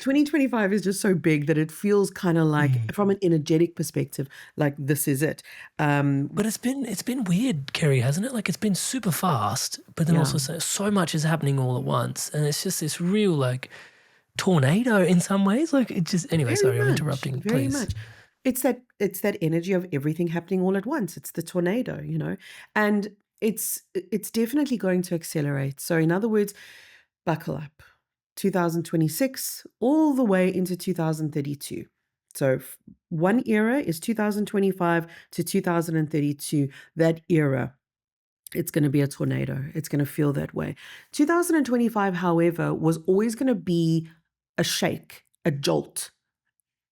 2025 is just so big that it feels kind of like, from an energetic perspective, like this is it. But it's been weird, Kerry, hasn't it? Like it's been super fast, but then Yeah. also so much is happening all at once, and it's just this real like tornado in some ways. Like it just anyway. Sorry, I'm interrupting. Very Please. much. It's that energy of everything happening all at once. It's the tornado, and it's definitely going to accelerate. So in other words, buckle up. 2026 all the way into 2032. So one era is 2025 to 2032. That era, it's going to be a tornado. It's going to feel that way. 2025, however, was always going to be a shake, a jolt,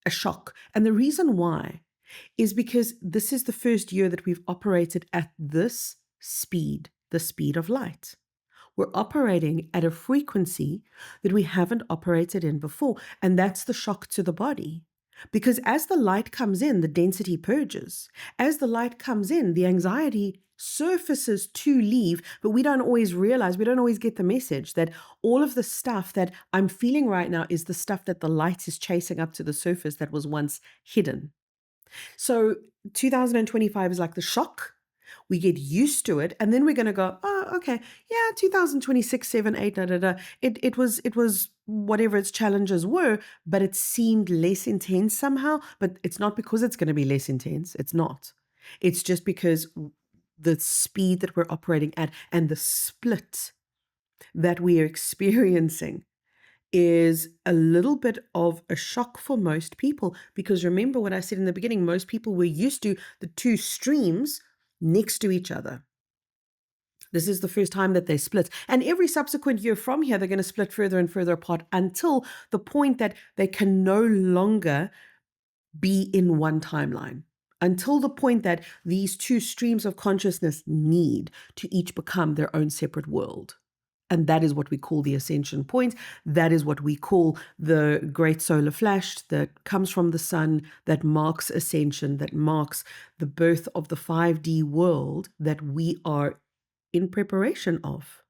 a shock. And the reason why is because this is the first year that we've operated at this speed, the speed of light. We're operating at a frequency that we haven't operated in before. And that's the shock to the body. Because as the light comes in, the density purges. As the light comes in, the anxiety surfaces to leave, but we don't always realize, we don't always get the message that all of the stuff that I'm feeling right now is the stuff that the light is chasing up to the surface that was once hidden. So 2025 is like the shock. We get used to it, and then we're going to go, oh, okay, yeah, 2026, 7, 8, da, da, da. It was whatever its challenges were, but it seemed less intense somehow. But it's not because it's going to be less intense. It's not. It's just because the speed that we're operating at and the split that we are experiencing is a little bit of a shock for most people, because remember what I said in the beginning, most people were used to the two streams next to each other. This is the first time that they split. And every subsequent year from here, they're going to split further and further apart until the point that they can no longer be in one timeline. Until the point that these two streams of consciousness need to each become their own separate world. And that is what we call the ascension point. That is what we call the great solar flash that comes from the sun, that marks ascension, that marks the birth of the 5D world that we are in preparation of.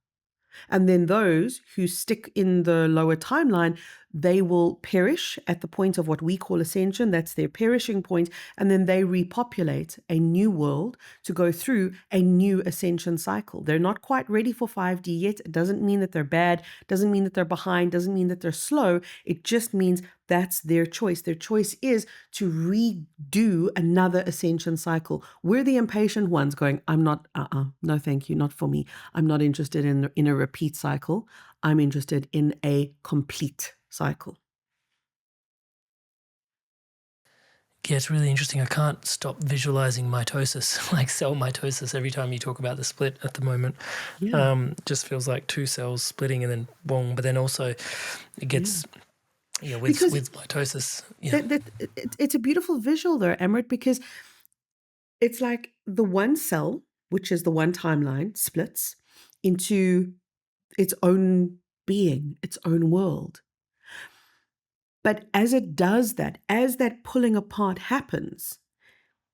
And then those who stick in the lower timeline, they will perish at the point of what we call ascension. That's their perishing point. And then they repopulate a new world to go through a new ascension cycle. They're not quite ready for 5D yet. It doesn't mean that they're bad, doesn't mean that they're behind, doesn't mean that they're slow. It just means that's their choice. Their choice is to redo another ascension cycle. We're the impatient ones going, I'm not, no thank you, not for me. I'm not interested in a repeat cycle. I'm interested in a complete cycle. Yeah, it's really interesting. I can't stop visualizing mitosis, like cell mitosis, every time you talk about the split at the moment. Yeah. Just feels like two cells splitting and then boom. But then also it gets, with Because mitosis. Yeah. it's a beautiful visual though, Amrit, because it's like the one cell, which is the one timeline, splits into its own being, its own world. But as it does that, as that pulling apart happens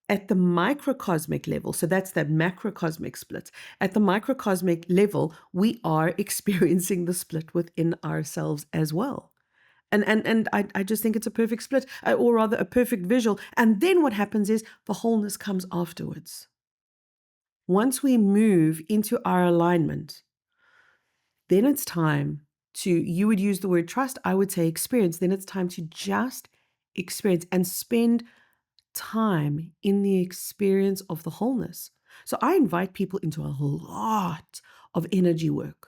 at the microcosmic level, so that's that macrocosmic split, at the microcosmic level, we are experiencing the split within ourselves as well. And I just think it's a perfect split, or rather a perfect visual. And then what happens is the wholeness comes afterwards. Once we move into our alignment, then it's time to, you would use the word trust, I would say experience. Then it's time to just experience and spend time in the experience of the wholeness. So I invite people into a lot of energy work.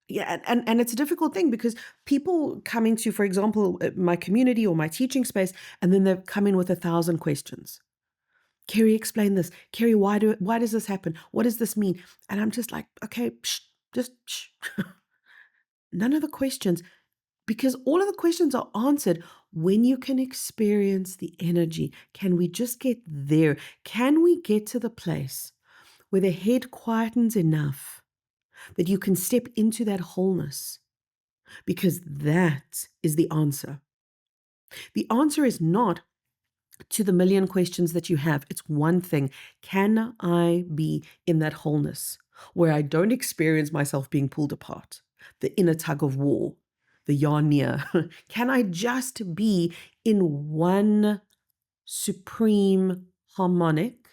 Yeah, and it's a difficult thing because people come into, for example, my community or my teaching space, and then they come in with 1,000 questions. Kerry, explain this. Kerry, why does this happen? What does this mean? And I'm just like, okay, just none of the questions, because all of the questions are answered when you can experience the energy. Can we just get there? Can we get to the place where the head quietens enough that you can step into that wholeness? Because that is the answer. The answer is not to the million questions that you have. It's one thing. Can I be in that wholeness where I don't experience myself being pulled apart, the inner tug of war, the Yarnia? Can I just be in one supreme harmonic?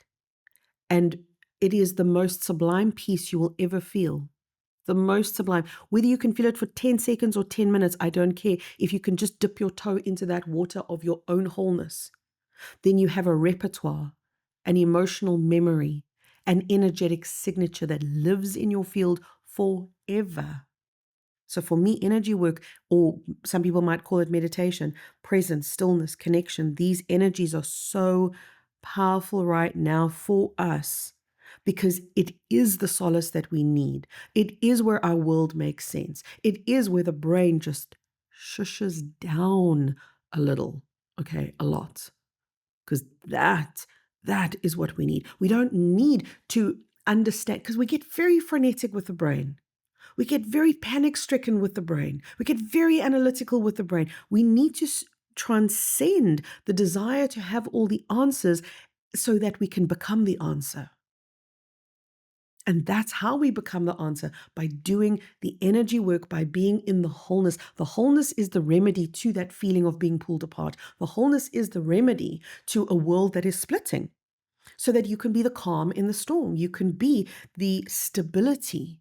And it is the most sublime peace you will ever feel. The most sublime. Whether you can feel it for 10 seconds or 10 minutes, I don't care. If you can just dip your toe into that water of your own wholeness, then you have a repertoire, an emotional memory, an energetic signature that lives in your field forever. So for me, energy work, or some people might call it meditation, presence, stillness, connection, these energies are so powerful right now for us because it is the solace that we need. It is where our world makes sense. It is where the brain just shushes down a little, okay, a lot, because that is what we need. We don't need to understand, because we get very frenetic with the brain. We get very panic stricken with the brain. We get very analytical with the brain. We need to transcend the desire to have all the answers so that we can become the answer. And that's how we become the answer, by doing the energy work, by being in the wholeness. The wholeness is the remedy to that feeling of being pulled apart. The wholeness is the remedy to a world that is splitting, so that you can be the calm in the storm. You can be the stability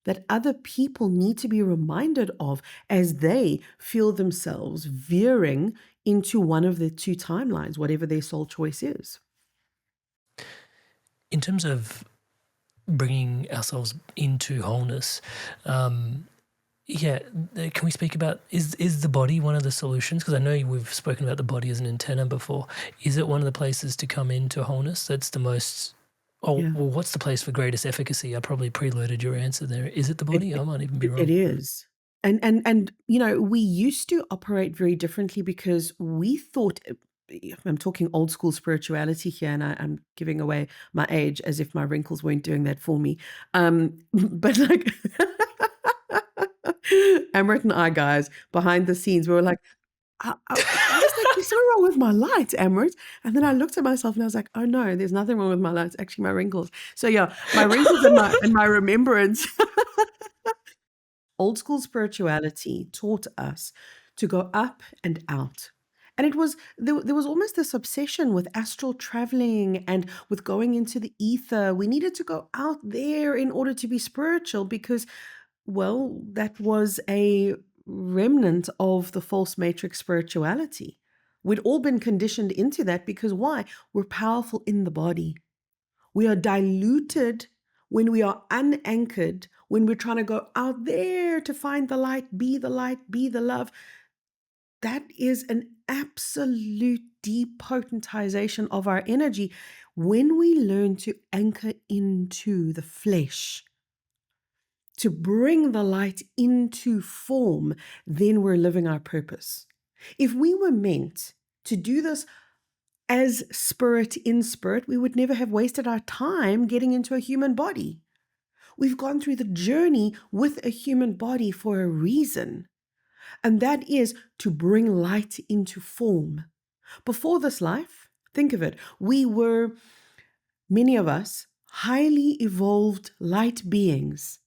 that other people need to be reminded of as they feel themselves veering into one of the two timelines, whatever their soul choice is. In terms of bringing ourselves into wholeness, can we speak about, is the body one of the solutions? Because I know we've spoken about the body as an antenna before. Is it one of the places to come into wholeness that's the most... Yeah. well, what's the place for greatest efficacy? I probably preloaded your answer there. Is it the body? I might even be wrong. It is. And we used to operate very differently because we thought, I'm talking old school spirituality here, and I'm giving away my age as if my wrinkles weren't doing that for me. But like Amrit and I, guys, behind the scenes, we were like, I was like, there's something wrong with my light, Amrit. And then I looked at myself and I was like, oh no, there's nothing wrong with my light. It's actually my wrinkles. So yeah, my wrinkles and my remembrance. Old school spirituality taught us to go up and out. And it was there was almost this obsession with astral traveling and with going into the ether. We needed to go out there in order to be spiritual because, well, that was a remnant of the false matrix spirituality. We'd all been conditioned into that because why? We're powerful in the body. We are diluted when we are unanchored, when we're trying to go out there to find the light, be the love. That is an absolute depotentization of our energy. When we learn to anchor into the flesh, to bring the light into form, then we're living our purpose. If we were meant to do this as spirit in spirit, we would never have wasted our time getting into a human body. We've gone through the journey with a human body for a reason, and that is to bring light into form. Before this life, think of it, we were, many of us, highly evolved light beings,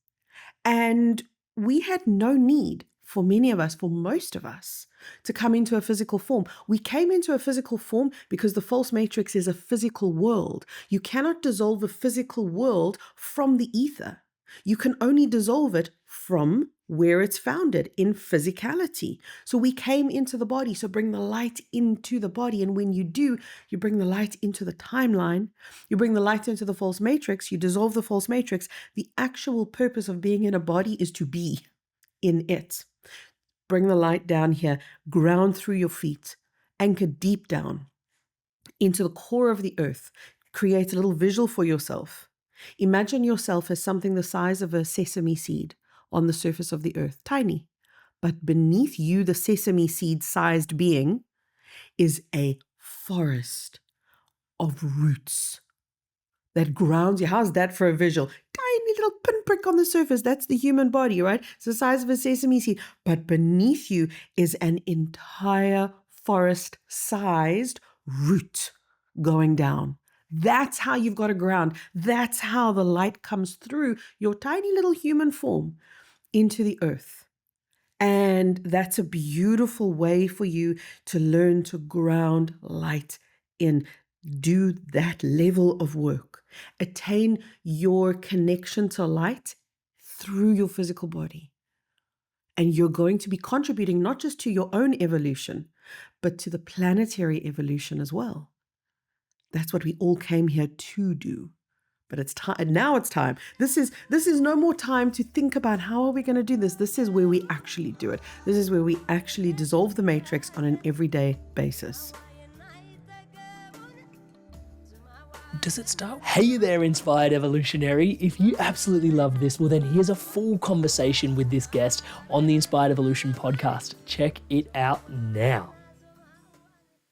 and we had no need, for many of us, for most of us, to come into a physical form. We came into a physical form because the false matrix is a physical world. You cannot dissolve a physical world from the ether. You can only dissolve it from where it's founded, in physicality. So we came into the body, so bring the light into the body. And when you do, you bring the light into the timeline, you bring the light into the false matrix, you dissolve the false matrix. The actual purpose of being in a body is to be in it. Bring the light down here, ground through your feet, anchor deep down into the core of the earth. Create a little visual for yourself. Imagine yourself as something the size of a sesame seed on the surface of the earth, tiny. But beneath you, the sesame seed sized being, is a forest of roots that grounds you. How's that for a visual? Tiny little pinprick on the surface. That's the human body, right? It's the size of a sesame seed. But beneath you is an entire forest-sized root going down. That's how you've got to ground. That's how the light comes through your tiny little human form into the earth. And that's a beautiful way for you to learn to ground light in. Do that level of work. Attain your connection to light through your physical body. And you're going to be contributing not just to your own evolution, but to the planetary evolution as well. That's what we all came here to do. But it's time now. It's time. This is no more time to think about how are we going to do this. This is where we actually do it. This is where we actually dissolve the matrix on an everyday basis. Does it start? Hey there, Inspired Evolutionary. If you absolutely loved this, well then here's a full conversation with this guest on the Inspired Evolution podcast. Check it out now.